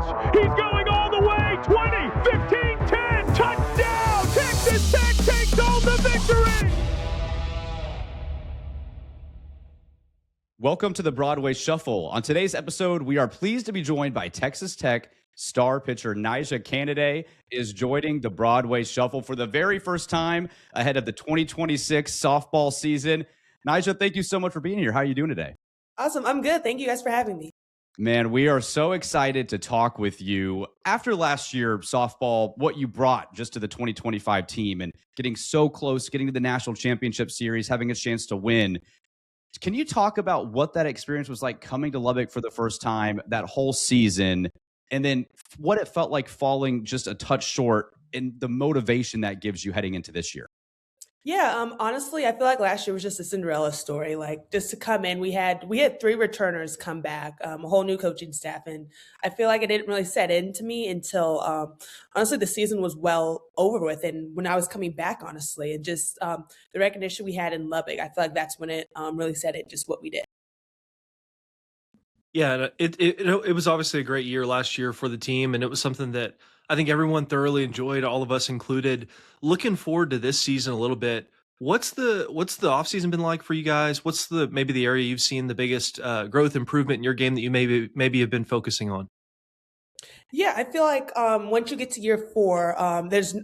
He's going all the way. 20, 15, 10. Touchdown. Texas Tech takes home the victory. Welcome to the Broadway Shuffle. On today's episode, we are pleased to be joined by Texas Tech star pitcher NiJaree Canady is joining the Broadway Shuffle for the very first time ahead of the 2026 softball season. NiJaree, thank you so much for being here. How are you doing today? Awesome. I'm good. Thank you guys for having me. Man, we are so excited to talk with you. After last year, softball, what you brought just to the 2025 team and getting so close, getting to the national championship series, having a chance to win. Can you talk about what that experience was like coming to Lubbock for the first time, that whole season, and then what it felt like falling just a touch short and the motivation that gives you heading into this year? Yeah, honestly, I feel like last year was just a Cinderella story. Like just to come in, we had 3 returners come back, a whole new coaching staff, and I feel like it didn't really set into me until honestly the season was well over with, and when I was coming back, honestly, and just the recognition we had in Lubbock, I feel like that's when it really set it, just what we did. Yeah, it was obviously a great year last year for the team, and it was something that I think everyone thoroughly enjoyed, all of us included. Looking forward to this season a little bit. What's the offseason been like for you guys? What's maybe the area you've seen the biggest growth improvement in your game that you maybe have been focusing on? Yeah, I feel like once you get to year 4, there's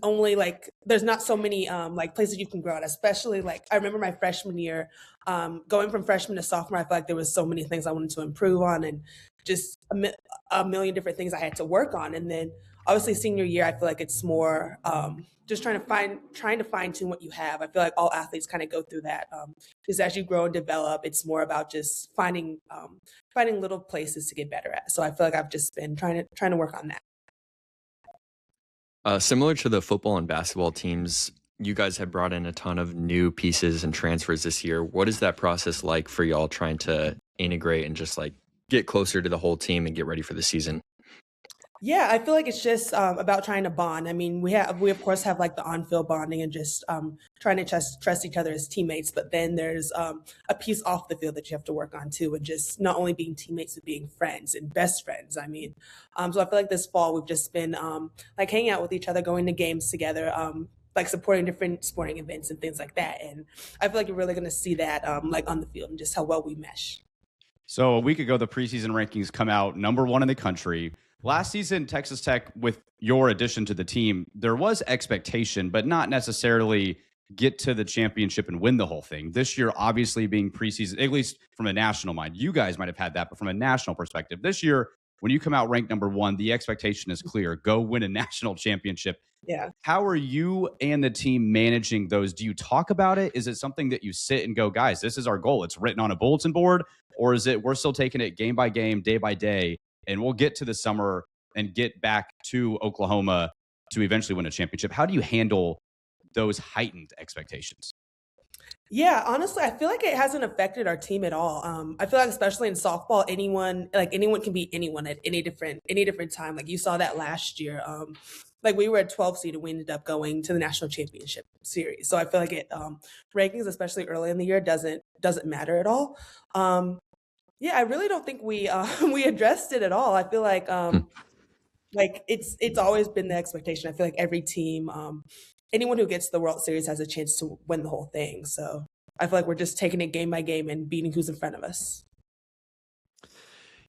not so many places you can grow at. Especially like I remember my freshman year, going from freshman to sophomore. I feel like there was so many things I wanted to improve on, and just a million different things I had to work on. And then obviously senior year, I feel like it's more just trying to fine tune what you have. I feel like all athletes kind of go through that. Just as you grow and develop, it's more about just finding little places to get better at. So I feel like I've just been trying to work on that. Similar to the football and basketball teams, you guys have brought in a ton of new pieces and transfers this year. What is that process like for y'all trying to integrate and just like get closer to the whole team and get ready for the season? Yeah, I feel like it's just about trying to bond. I mean, we of course have like the on-field bonding and just trying to trust each other as teammates. But then there's a piece off the field that you have to work on too, and just not only being teammates but being friends and best friends. I mean, so I feel like this fall we've just been like hanging out with each other, going to games together, like supporting different sporting events and things like that. And I feel like you're really going to see that like on the field and just how well we mesh. So a week ago, the preseason rankings come out, #1 in the country. Last season, Texas Tech, with your addition to the team, there was expectation, but not necessarily get to the championship and win the whole thing. This year, obviously being preseason, at least from a national mind, you guys might have had that, but from a national perspective, this year, when you come out ranked #1, the expectation is clear. Go win a national championship. Yeah. How are you and the team managing those? Do you talk about it? Is it something that you sit and go, guys, this is our goal, it's written on a bulletin board? Or is it we're still taking it game by game, day by day, and we'll get to the summer and get back to Oklahoma to eventually win a championship? How do you handle those heightened expectations? Yeah, honestly, I feel like it hasn't affected our team at all. I feel like especially in softball, anyone can beat anyone at any different time. Like you saw that last year. Like we were at 12 seed and we ended up going to the national championship series. So I feel like it rankings, especially early in the year, doesn't matter at all. Yeah, I really don't think we we addressed it at all. I feel like it's always been the expectation. I feel like every team, anyone who gets to the World Series has a chance to win the whole thing. So I feel like we're just taking it game by game and beating who's in front of us.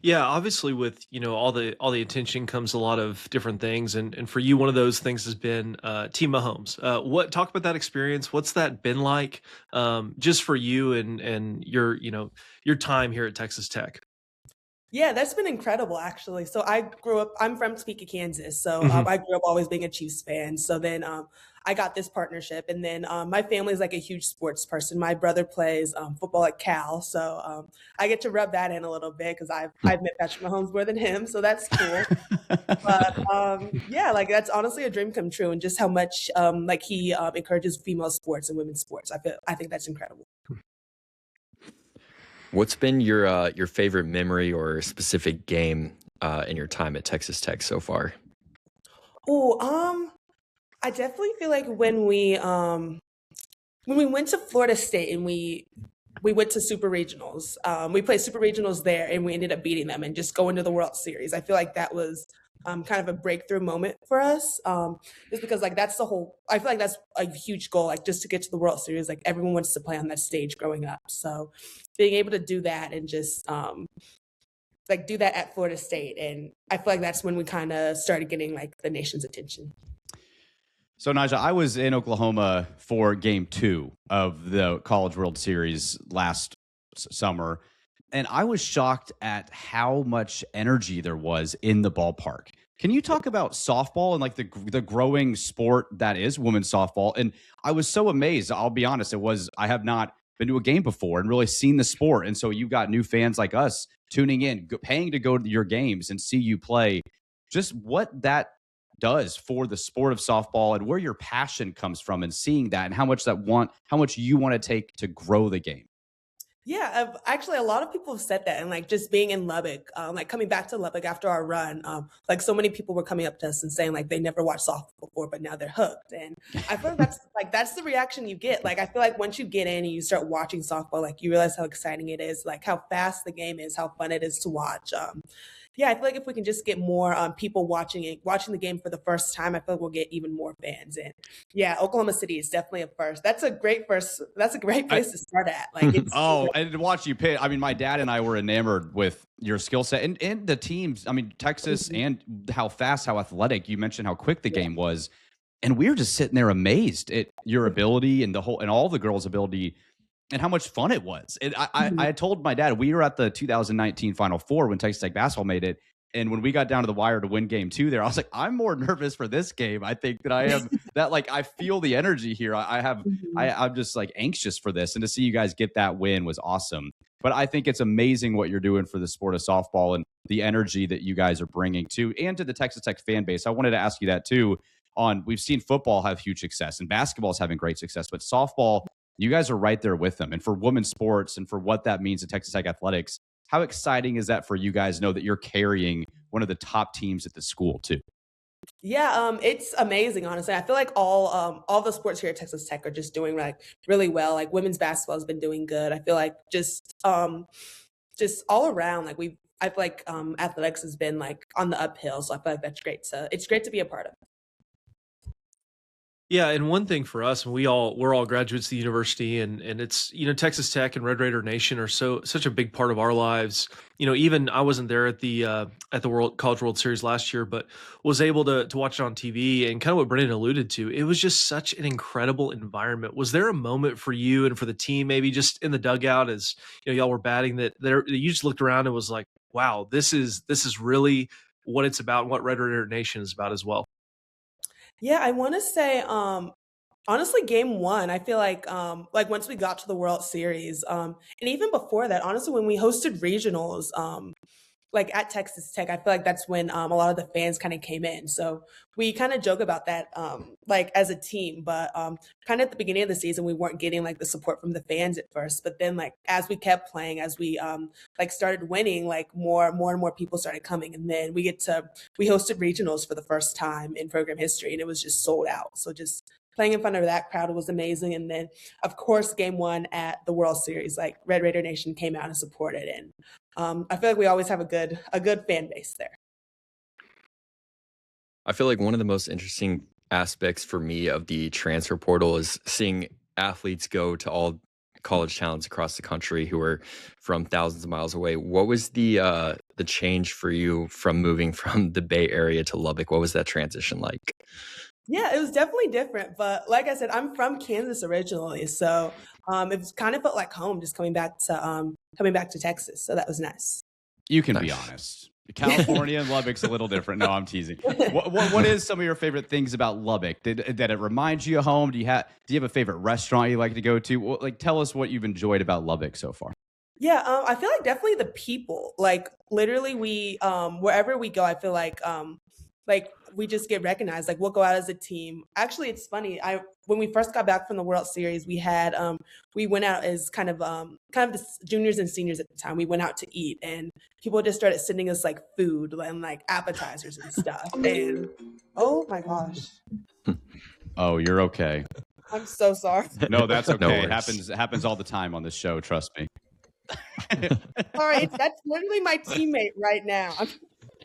Yeah, obviously with, all the attention comes a lot of different things. And for you, one of those things has been Team Mahomes. Talk about that experience. What's that been like just for you and your time here at Texas Tech? Yeah, that's been incredible, actually. So I'm from Topeka, Kansas. So I grew up always being a Chiefs fan. So then I got this partnership. And then my family is like a huge sports person. My brother plays football at Cal. So I get to rub that in a little bit because I've met Patrick Mahomes more than him. So that's cool. But yeah, like that's honestly a dream come true. And just how much like he encourages female sports and women's sports. I think that's incredible. What's been your favorite memory or specific game in your time at Texas Tech so far? Oh, I definitely feel like when we went to Florida State and we went to super regionals, we played super regionals there and we ended up beating them and just going to the World Series. I feel like that was kind of a breakthrough moment for us. Just because like that's the whole. I feel like that's a huge goal. Like just to get to the World Series, like everyone wants to play on that stage growing up. So being able to do that and just like do that at Florida State, and I feel like that's when we kind of started getting like the nation's attention. So, NiJaree, I was in Oklahoma for Game 2 of the College World Series last summer, and I was shocked at how much energy there was in the ballpark. Can you talk about softball and like the growing sport that is women's softball? And I was so amazed. I'll be honest, I have not been to a game before and really seen the sport, and so you got new fans like us tuning in, paying to go to your games and see you play. Just what that does for the sport of softball and where your passion comes from, and seeing that and how much you want to take to grow the game. Yeah, actually, a lot of people have said that, and like just being in Lubbock, like coming back to Lubbock after our run, like so many people were coming up to us and saying like they never watched softball before, but now they're hooked. And I feel like that's the reaction you get. Like I feel like once you get in and you start watching softball, like you realize how exciting it is, like how fast the game is, how fun it is to watch. Yeah, I feel like if we can just get more people watching the game for the first time, I feel like we'll get even more fans. And yeah, Oklahoma City is definitely a first. That's a great place to start at. Like, it's and to watch you pitch. I mean, my dad and I were enamored with your skill set and the teams. I mean, Texas and how fast, how athletic. You mentioned how quick the game was, and we were just sitting there amazed at your ability and all the girls' ability. And how much fun it was. And I told my dad, we were at the 2019 Final Four when Texas Tech basketball made it. And when we got down to the wire to win Game 2 there, I was like, I'm more nervous for this game, I think, than I am that. Like, I feel the energy here. I'm just like anxious for this. And to see you guys get that win was awesome. But I think it's amazing what you're doing for the sport of softball and the energy that you guys are bringing to the Texas Tech fan base. I wanted to ask you that too. We've seen football have huge success and basketball is having great success, but softball, you guys are right there with them. And for women's sports and for what that means to Texas Tech athletics, how exciting is that for you guys to know that you're carrying one of the top teams at the school too? Yeah, it's amazing, honestly. I feel like all the sports here at Texas Tech are just doing like really well. Like women's basketball has been doing good. I feel like just all around, like I feel like athletics has been like on the uphill. So I feel like that's great. So it's great to be a part of. Yeah, and one thing for us, we're all graduates of the university, and it's Texas Tech and Red Raider Nation are such a big part of our lives. Even I wasn't there at the College World Series last year, but was able to watch it on TV. And kind of what Brennan alluded to, it was just such an incredible environment. Was there a moment for you and for the team, maybe just in the dugout as y'all were batting, that you just looked around and was like, wow, this is really what it's about, and what Red Raider Nation is about as well? Yeah, I want to say, honestly, Game 1, I feel like once we got to the World Series, and even before that, honestly, when we hosted regionals, like at Texas Tech, I feel like that's when a lot of the fans kind of came in. So we kind of joke about that, like as a team, but kind of at the beginning of the season, we weren't getting like the support from the fans at first. But then like as we kept playing, as we like started winning, like more and more people started coming. And then we hosted regionals for the first time in program history, and it was just sold out. So just playing in front of that crowd was amazing. And then, of course, Game 1 at the World Series, like Red Raider Nation came out and supported. And I feel like we always have a good fan base there. I feel like one of the most interesting aspects for me of the transfer portal is seeing athletes go to all college towns across the country who are from thousands of miles away. What was the change for you from moving from the Bay Area to Lubbock? What was that transition like? Yeah, it was definitely different. But like I said, I'm from Kansas originally. So it kind of felt like home just coming back to Texas. So that was nice. You can be honest. California and Lubbock's a little different. No, I'm teasing. What is some of your favorite things about Lubbock? Did it remind you of home? Do you have a favorite restaurant you like to go to? Like, tell us what you've enjoyed about Lubbock so far. Yeah, I feel like definitely the people. Like literally, we wherever we go, I feel like we just get recognized. Like we'll go out as a team. Actually, it's funny. When we first got back from the World Series, we went out as kind of the juniors and seniors at the time. We went out to eat, and people just started sending us like food and like appetizers and stuff. And oh my gosh. Oh, you're okay. I'm so sorry. No, that's okay. No It happens all the time on this show. Trust me. Sorry, that's literally my teammate right now.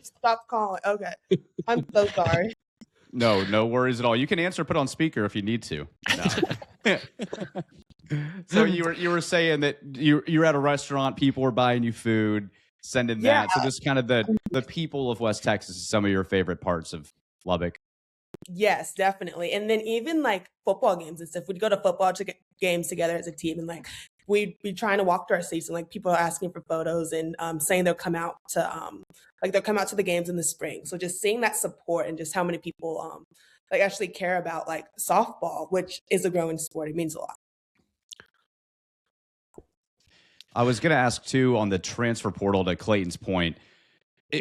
Stop calling. Okay. I'm so sorry. No worries at all. You can answer, put on speaker if you need to. No. So you were saying that you're at a restaurant, people were buying you food, sending Yeah. that. So just kind of the people of West Texas is some of your favorite parts of Lubbock. Yes, definitely. And then even like football games and stuff, we'd go to games together as a team, and like we'd be trying to walk to our seats, and like people are asking for photos and saying they'll come out to the games in the spring. So just seeing that support and just how many people like actually care about like softball, which is a growing sport, it means a lot. I was going to ask too on the transfer portal, to Clayton's point.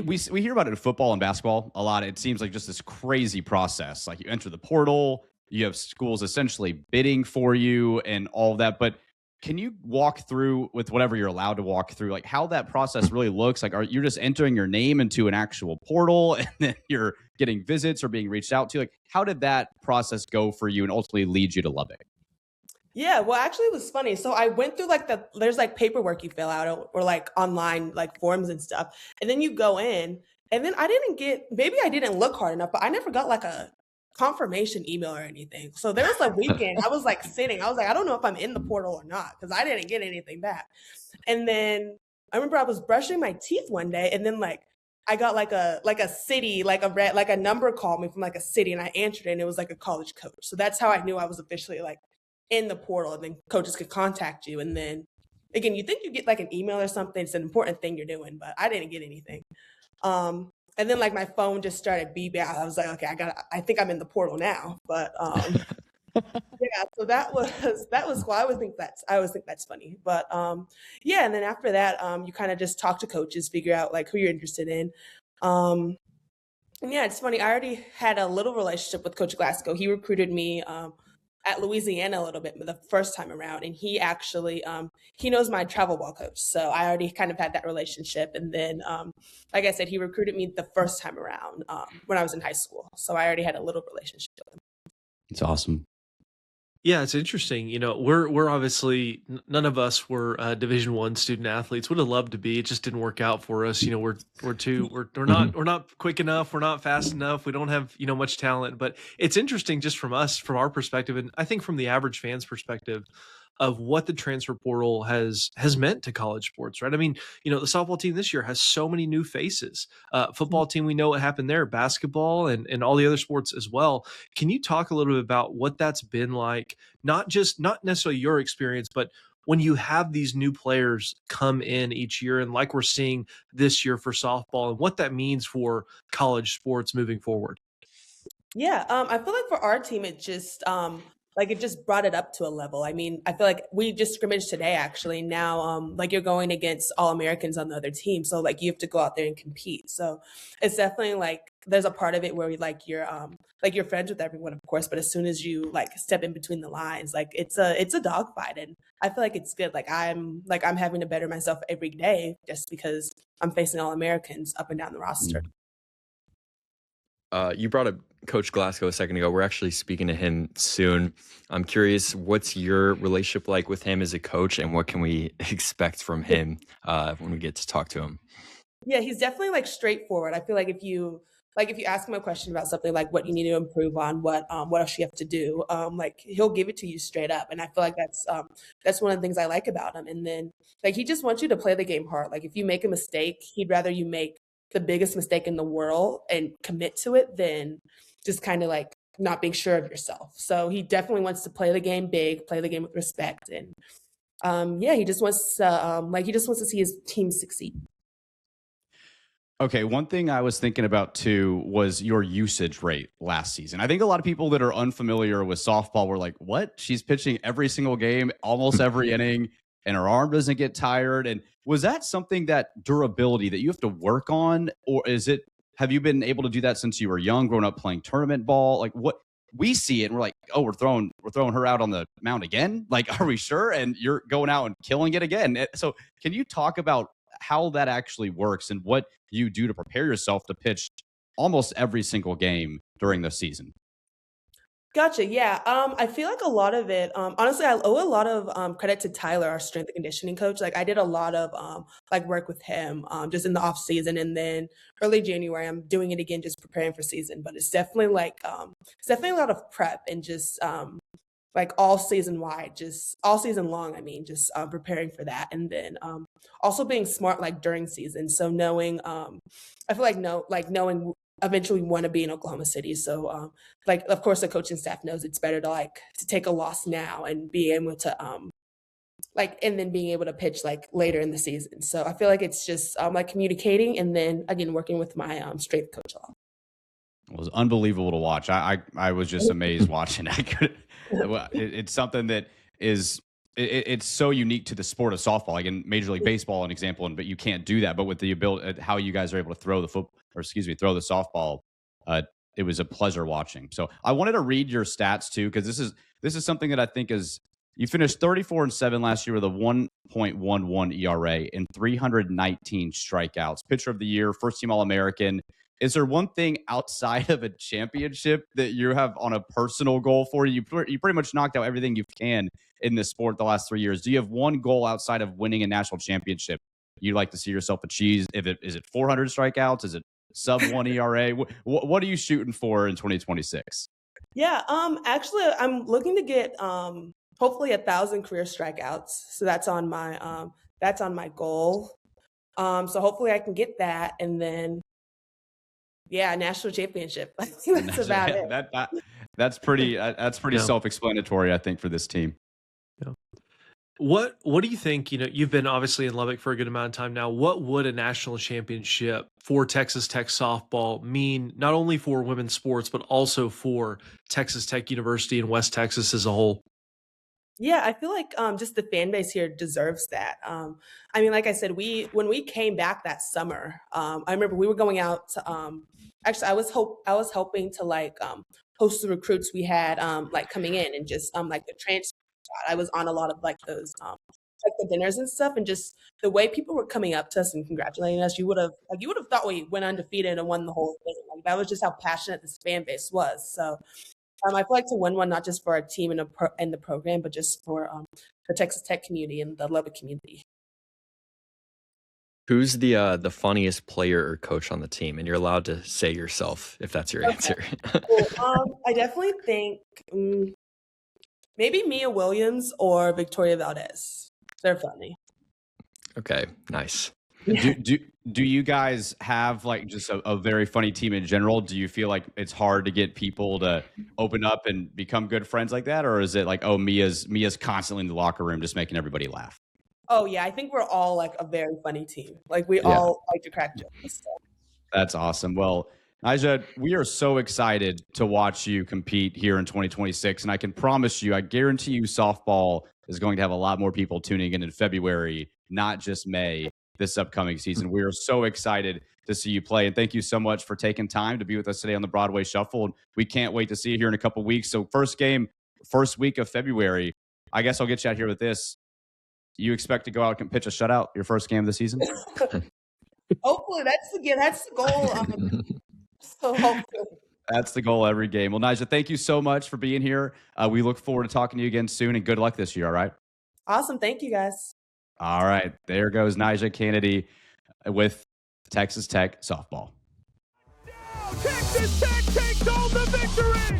We hear about it in football and basketball a lot. It seems like just this crazy process. Like you enter the portal, you have schools essentially bidding for you and all of that. But can you walk through, with whatever you're allowed to walk through, like how that process really looks? Like, are you just entering your name into an actual portal and then you're getting visits or being reached out to? Like, how did that process go for you and ultimately lead you to Lubbock? Yeah, well, actually, it was funny. So I went through like there's like paperwork you fill out or like online like forms and stuff, and then you go in, and then maybe I didn't look hard enough, but I never got like a confirmation email or anything. So there was a weekend I was like I was like, I don't know if I'm in the portal or not because I didn't get anything back. And then I remember I was brushing my teeth one day, and then like I got like a city, like a number called me from like a city, and I answered it, and it was like a college coach. So that's how I knew I was officially like in the portal, and then coaches could contact you. And then again, you think you get like an email or something, it's an important thing you're doing, but I didn't get anything. And then like my phone just started beeping. I was like, okay, I think I'm in the portal now. But yeah, so that was cool. I always think that's funny. But yeah, and then after that, you kind of just talk to coaches, figure out like who you're interested in. And yeah, it's funny. I already had a little relationship with Coach Glasgow. He recruited me at Louisiana a little bit the first time around, and he actually he knows my travel ball coach, so I already kind of had that relationship. And then like I said, he recruited me the first time around when I was in high school, so I already had a little relationship with him. It's awesome. Yeah, it's interesting. You know, we're obviously none of us were Division I student athletes. Would have loved to be. It just didn't work out for us. You know, we're not quick enough. We're not fast enough. We don't have much talent. But it's interesting just from our perspective, and I think from the average fan's perspective, of what the transfer portal has meant to college sports, right? I mean, the softball team this year has so many new faces. Football team, we know what happened there, basketball and all the other sports as well. Can you talk a little bit about what that's been like? Not necessarily your experience, but when you have these new players come in each year, and like we're seeing this year for softball, and what that means for college sports moving forward. Yeah, I feel like for our team, it just it just brought it up to a level. I mean, I feel like we just scrimmaged today actually. Now, like you're going against all Americans on the other team, so like you have to go out there and compete. So it's definitely like there's a part of it where you're friends with everyone, of course, but as soon as you like step in between the lines, like it's a dogfight, and I feel like it's good. I'm having to better myself every day just because I'm facing all Americans up and down the roster. You brought up Coach Glasgow a second ago. We're actually speaking to him soon. I'm curious, what's your relationship like with him as a coach, and what can we expect from him when we get to talk to him? Yeah, he's definitely like straightforward. I feel like if you ask him a question about something like what you need to improve on, what else you have to do, like he'll give it to you straight up. And I feel like that's one of the things I like about him. And then like he just wants you to play the game hard. Like if you make a mistake, he'd rather you make the biggest mistake in the world and commit to it than just kind of like not being sure of yourself. So he definitely wants to play the game big, play the game with respect. And yeah, he just wants to see his team succeed. Okay, one thing I was thinking about too was your usage rate last season. I think a lot of people that are unfamiliar with softball were like, what? She's pitching every single game, almost every inning, and her arm doesn't get tired. And was that something, that durability that you have to work on? Or have you been able to do that since you were young, growing up playing tournament ball? Like what we see it and we're like, oh, we're throwing her out on the mound again. Like, are we sure? And you're going out and killing it again. So can you talk about how that actually works and what you do to prepare yourself to pitch almost every single game during the season? Gotcha. Yeah. I feel like a lot of it, honestly, I owe a lot of credit to Tyler, our strength and conditioning coach. Like I did a lot of like work with him just in the off season, and then early January I'm doing it again, just preparing for season. But it's definitely a lot of prep and just like all season wide, just all season long. I mean, just preparing for that, and then also being smart like during season. So knowing, I feel like knowing eventually want to be in Oklahoma City. So like of course the coaching staff knows it's better to like to take a loss now and be able to like and then being able to pitch like later in the season. So I feel like it's just like communicating and then again working with my strength coach a lot. It was unbelievable to watch. I was just amazed watching. It's something that is it's so unique to the sport of softball. Like in Major League Baseball, an example, but you can't do that. But with the ability, how you guys are able to throw the throw the softball, it was a pleasure watching. So I wanted to read your stats too, because this is something that I think is you finished 34-7 last year with a 1.11 ERA and 319 strikeouts. Pitcher of the year, first team All-American. Is there one thing outside of a championship that you have on a personal goal for you? You pretty much knocked out everything you can in this sport the last 3 years. Do you have one goal outside of winning a national championship you'd like to see yourself achieve? Is it 400 strikeouts? Is it sub 1 ERA? What are you shooting for in 2026? Yeah, actually I'm looking to get hopefully 1,000 career strikeouts. So that's on my goal. So hopefully I can get that, and then yeah, national championship. I think that's about it. That's pretty Yeah. self-explanatory, I think, for this team. Yeah. What do you think? You know, you've been obviously in Lubbock for a good amount of time now. What would a national championship for Texas Tech softball mean, not only for women's sports, but also for Texas Tech University and West Texas as a whole? Yeah, I feel like just the fan base here deserves that. I mean, like I said, when we came back that summer, I remember we were going out to actually I was hoping to like host the recruits we had like coming in and just like the transfer. I was on a lot of like those like the dinners and stuff, and just the way people were coming up to us and congratulating us, you would have thought we went undefeated and won the whole thing. Like that was just how passionate this fan base was. So I feel like to win one, not just for our team and the program, but just for the Texas Tech community and the Lubbock community. Who's the funniest player or coach on the team? And you're allowed to say yourself if that's your answer. Cool. I definitely think maybe Mia Williams or Victoria Valdez. They're funny. Okay, nice. Do you guys have like just a very funny team in general? Do you feel like it's hard to get people to open up and become good friends like that? Or is it like, oh, Mia's constantly in the locker room just making everybody laugh? Oh yeah, I think we're all like a very funny team. Like we all like to crack jokes. So. That's awesome. Well, NiJaree, we are so excited to watch you compete here in 2026. And I can promise you, I guarantee you softball is going to have a lot more people tuning in February, not just May, this upcoming season. We are so excited to see you play. And thank you so much for taking time to be with us today on the Broadway Shuffle. And we can't wait to see you here in a couple weeks. So first game, first week of February. I guess I'll get you out here with this. You expect to go out and pitch a shutout your first game of the season? Hopefully that's the goal. So hopefully. That's the goal every game. Well, NiJaree, thank you so much for being here. We look forward to talking to you again soon, and good luck this year, all right? Awesome. Thank you, guys. All right. There goes NiJaree Canady with Texas Tech softball. Texas Tech takes home the victory!